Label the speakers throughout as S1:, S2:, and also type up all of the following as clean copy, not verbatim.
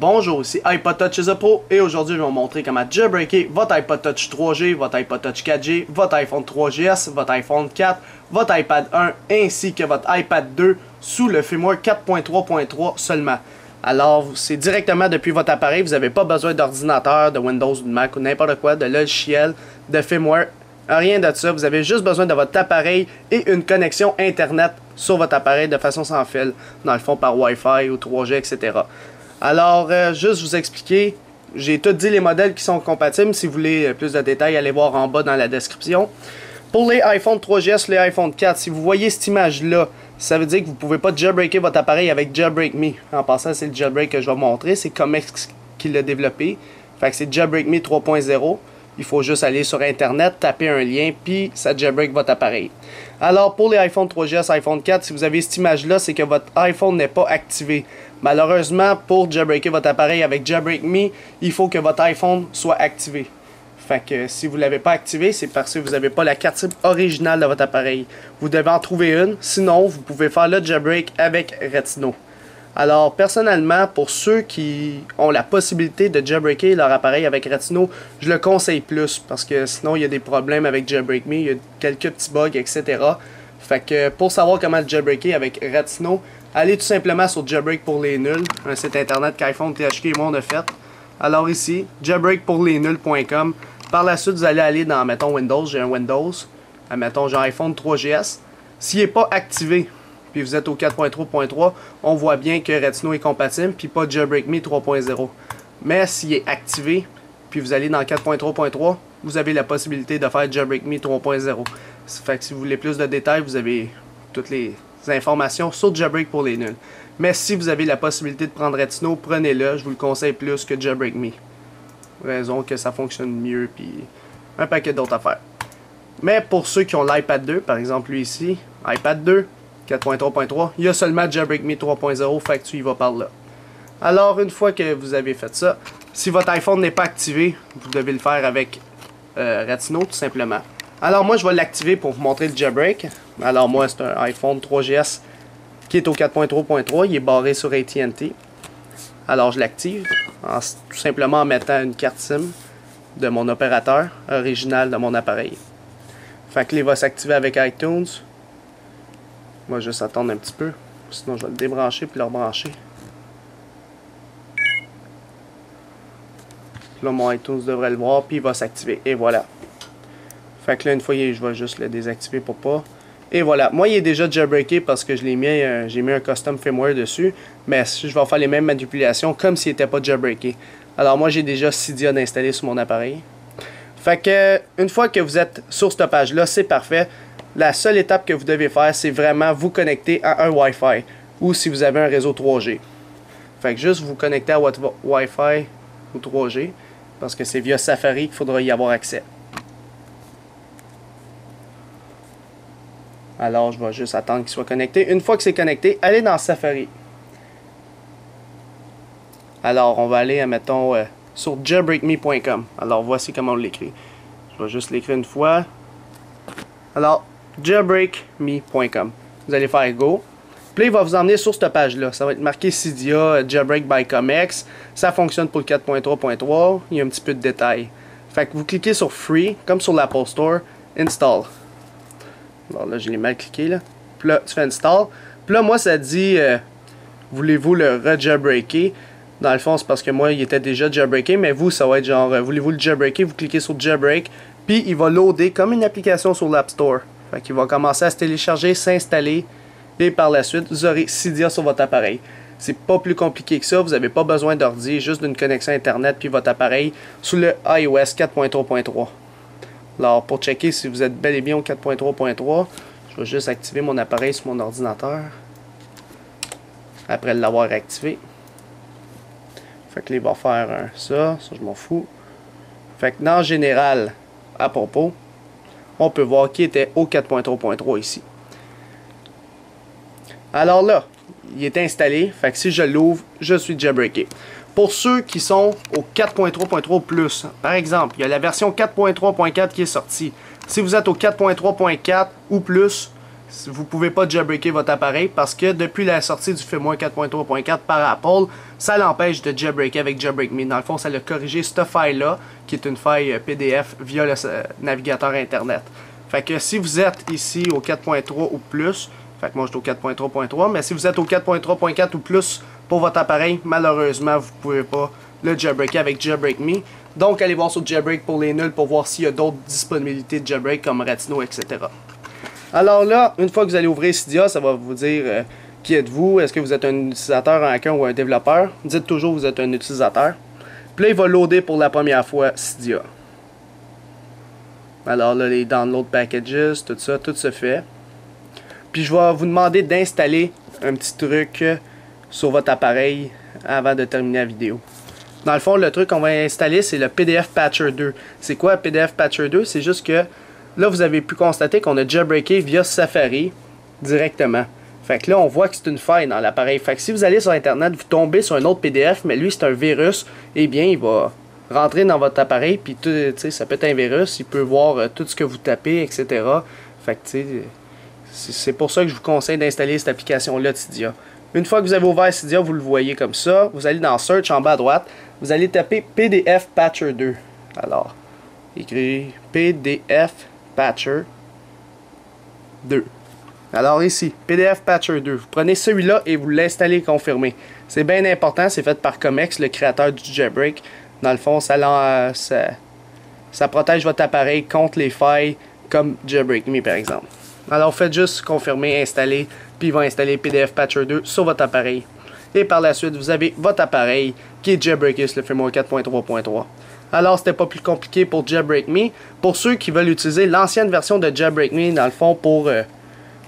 S1: Bonjour, ici iPod Touch is a Pro et aujourd'hui je vais vous montrer comment jailbreaker votre iPod Touch 3G, votre iPod Touch 4G, votre iPhone 3GS, votre iPhone 4, votre iPad 1 ainsi que votre iPad 2 sous le firmware 4.3.3 seulement. Alors c'est directement depuis votre appareil, vous n'avez pas besoin d'ordinateur, de Windows ou de Mac ou n'importe quoi, de logiciel, de firmware, rien de ça. Vous avez juste besoin de votre appareil et une connexion internet sur votre appareil de façon sans fil, dans le fond par Wi-Fi ou 3G, etc. Alors, juste vous expliquer, j'ai tout dit les modèles qui sont compatibles. Si vous voulez plus de détails, allez voir en bas dans la description. Pour les iPhone 3GS, les iPhone 4, si vous voyez cette image-là, ça veut dire que vous ne pouvez pas jailbreaker votre appareil avec Jailbreak Me. En passant, c'est le jailbreak que je vais vous montrer. C'est Comex qui l'a développé. Fait que c'est Jailbreak Me 3.0. Il faut juste aller sur Internet, taper un lien, puis ça jailbreak votre appareil. Alors, pour les iPhone 3GS, iPhone 4, si vous avez cette image-là, c'est que votre iPhone n'est pas activé. Malheureusement, pour jailbreaker votre appareil avec Jailbreak Me, il faut que votre iPhone soit activé. Fait que si vous ne l'avez pas activé, c'est parce que vous n'avez pas la carte SIM originale de votre appareil. Vous devez en trouver une, sinon vous pouvez faire le jailbreak avec Retino. Alors personnellement, pour ceux qui ont la possibilité de jailbreaker leur appareil avec Retino, je le conseille plus parce que sinon il y a des problèmes avec Jailbreak Me, il y a quelques petits bugs, etc. Fait que pour savoir comment le jailbreaker avec Retino, allez tout simplement sur Jailbreak pour les nuls, un site internet qu'iPhone, THQ et moi on a fait. Alors ici, jailbreakpourlesnuls.com. Par la suite, vous allez aller dans, mettons, Windows, j'ai un Windows, mettons, j'ai un iPhone 3GS. S'il n'est pas activé, puis vous êtes au 4.3.3, on voit bien que Retino est compatible, puis pas Jailbreak Me 3.0. Mais s'il est activé, puis vous allez dans 4.3.3, vous avez la possibilité de faire Jailbreak Me 3.0. Fait que si vous voulez plus de détails, vous avez toutes les informations sur Jailbreak pour les nuls. Mais si vous avez la possibilité de prendre Retino, prenez-le, je vous le conseille plus que Jailbreak Me. Raison que ça fonctionne mieux, puis un paquet d'autres affaires. Mais pour ceux qui ont l'iPad 2, par exemple lui ici, iPad 2, 4.3.3, il y a seulement Jailbreak Me 3.0, fait que tu y vas par là. Alors une fois que vous avez fait ça, si votre iPhone n'est pas activé, vous devez le faire avec Retino tout simplement. Alors moi je vais l'activer pour vous montrer le jailbreak. Alors moi c'est un iPhone 3GS qui est au 4.3.3, il est barré sur AT&T. Alors je l'active tout simplement en mettant une carte SIM de mon opérateur original de mon appareil. Fait que il va s'activer avec iTunes. Moi juste attendre un petit peu, sinon je vais le débrancher puis le rebrancher. Là mon iTunes devrait le voir puis il va s'activer et voilà. Fait que là une fois je vais juste le désactiver pour pas. Et voilà, moi il est déjà jailbreaké parce que je l'ai mis, j'ai mis un custom firmware dessus, mais je vais faire les mêmes manipulations comme s'il n'était pas jailbreaké. Alors moi j'ai déjà Cydia installé sur mon appareil. Fait que une fois que vous êtes sur cette page là, c'est parfait. La seule étape que vous devez faire, c'est vraiment vous connecter à un Wi-Fi ou si vous avez un réseau 3G. Fait que juste vous connecter à votre Wi-Fi ou 3G parce que c'est via Safari qu'il faudra y avoir accès. Alors, je vais juste attendre qu'il soit connecté. Une fois que c'est connecté, allez dans Safari. Alors, on va aller, mettons, sur jailbreakme.com. Alors, voici comment on l'écrit. Je vais juste l'écrire une fois. Alors, jailbreakme.com. Vous allez faire Go. Puis, il va vous emmener sur cette page-là. Ça va être marqué Cydia, Jailbreak by Comex. Ça fonctionne pour le 4.3.3. Il y a un petit peu de détails. Fait que vous cliquez sur Free, comme sur l'Apple Store, Install. Alors là, je l'ai mal cliqué là. Puis là, tu fais install. Puis là, moi, ça dit voulez-vous le re-jailbreaker? Dans le fond, c'est parce que moi, il était déjà jailbreaké. Mais vous, ça va être genre voulez-vous le jailbreaker? Vous cliquez sur Jailbreak. Puis il va loader comme une application sur l'App Store. Fait qu'il va commencer à se télécharger, s'installer. Et par la suite, vous aurez Cydia sur votre appareil. C'est pas plus compliqué que ça. Vous n'avez pas besoin d'ordi, juste d'une connexion Internet. Puis votre appareil sous le iOS 4.3.3. Alors, pour checker si vous êtes bel et bien au 4.3.3, je vais juste activer mon appareil sur mon ordinateur. Après l'avoir activé. Fait que là, il va faire ça je m'en fous. Fait que dans général, à propos, on peut voir qu'il était au 4.3.3 ici. Alors là, il est installé. Fait que si je l'ouvre, je suis jailbreaké. Pour ceux qui sont au 4.3.3+, par exemple, il y a la version 4.3.4 qui est sortie. Si vous êtes au 4.3.4 ou plus, vous ne pouvez pas jailbreaker votre appareil parce que depuis la sortie du firmware 4.3.4 par Apple, ça l'empêche de jailbreaker avec Jailbreak Me. Dans le fond, ça l'a corrigé cette faille-là, qui est une faille PDF via le navigateur Internet. Fait que si vous êtes ici au 4.3 ou plus, fait que moi je suis au 4.3.3, mais si vous êtes au 4.3.4 ou plus pour votre appareil, malheureusement, vous ne pouvez pas le jailbreaker avec Jailbreak Me. Donc, allez voir sur Jailbreak pour les nuls pour voir s'il y a d'autres disponibilités de jailbreak comme Ratino, etc. Alors là, une fois que vous allez ouvrir Cydia, ça va vous dire qui êtes-vous, est-ce que vous êtes un utilisateur, un hacker ou un développeur. Dites toujours que vous êtes un utilisateur. Puis là, il va loader pour la première fois Cydia. Alors là, les download packages, tout ça, tout se fait. Puis je vais vous demander d'installer un petit truc sur votre appareil avant de terminer la vidéo. Dans le fond, le truc qu'on va installer, c'est le PDF Patcher 2. C'est quoi PDF Patcher 2? C'est juste que là, vous avez pu constater qu'on a jailbreaké via Safari directement. Fait que là, on voit que c'est une faille dans l'appareil. Fait que si vous allez sur Internet, vous tombez sur un autre PDF, mais lui, c'est un virus, eh bien, il va rentrer dans votre appareil, puis ça peut être un virus, il peut voir tout ce que vous tapez, etc. Fait que, tu sais, c'est pour ça que je vous conseille d'installer cette application-là de Cydia. Une fois que vous avez ouvert Cydia, vous le voyez comme ça. Vous allez dans Search en bas à droite. Vous allez taper PDF Patcher 2. Alors, écrivez PDF Patcher 2. Alors ici, PDF Patcher 2. Vous prenez celui-là et vous l'installez confirmé. C'est bien important. C'est fait par Comex, le créateur du jailbreak. Dans le fond, ça protège votre appareil contre les failles comme Jailbreak Me par exemple. Alors faites juste confirmer, installer, puis il va installer PDF Patcher 2 sur votre appareil. Et par la suite, vous avez votre appareil qui est jailbreaké sur le firmware 4.3.3. Alors c'était pas plus compliqué pour Jailbreak Me. Pour ceux qui veulent utiliser l'ancienne version de Jailbreak Me, dans le fond pour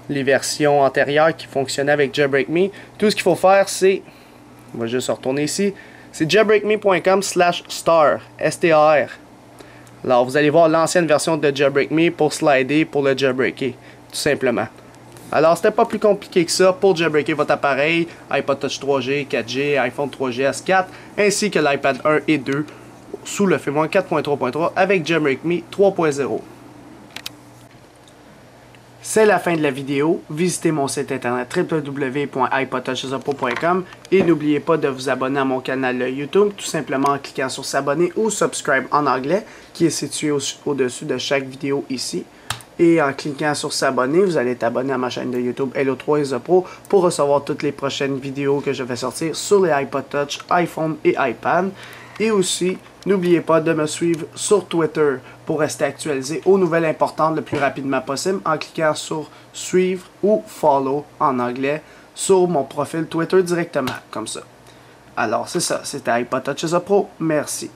S1: les versions antérieures qui fonctionnaient avec Jailbreak Me, tout ce qu'il faut faire c'est, on va juste retourner ici, c'est jailbreakme.com/star, S-T-A-R. Alors vous allez voir l'ancienne version de Jailbreak Me pour slider, pour le jailbreaker, tout simplement. Alors c'était pas plus compliqué que ça pour jailbreaker votre appareil, iPod Touch 3G, 4G, iPhone 3GS 4, ainsi que l'iPad 1 et 2 sous le firmware 4.3.3 avec Jailbreak Me 3.0. C'est la fin de la vidéo. Visitez mon site internet www.ipodtouchesuppo.com et n'oubliez pas de vous abonner à mon canal YouTube, tout simplement en cliquant sur s'abonner ou subscribe en anglais, qui est situé au-dessus de chaque vidéo ici. Et en cliquant sur s'abonner, vous allez être abonné à ma chaîne de YouTube Hello3ISuppo pour recevoir toutes les prochaines vidéos que je vais sortir sur les iPod Touch, iPhone et iPad. Et aussi, n'oubliez pas de me suivre sur Twitter pour rester actualisé aux nouvelles importantes le plus rapidement possible en cliquant sur suivre ou follow en anglais sur mon profil Twitter directement, comme ça. Alors c'est ça, c'était iPod Touch Pro, merci.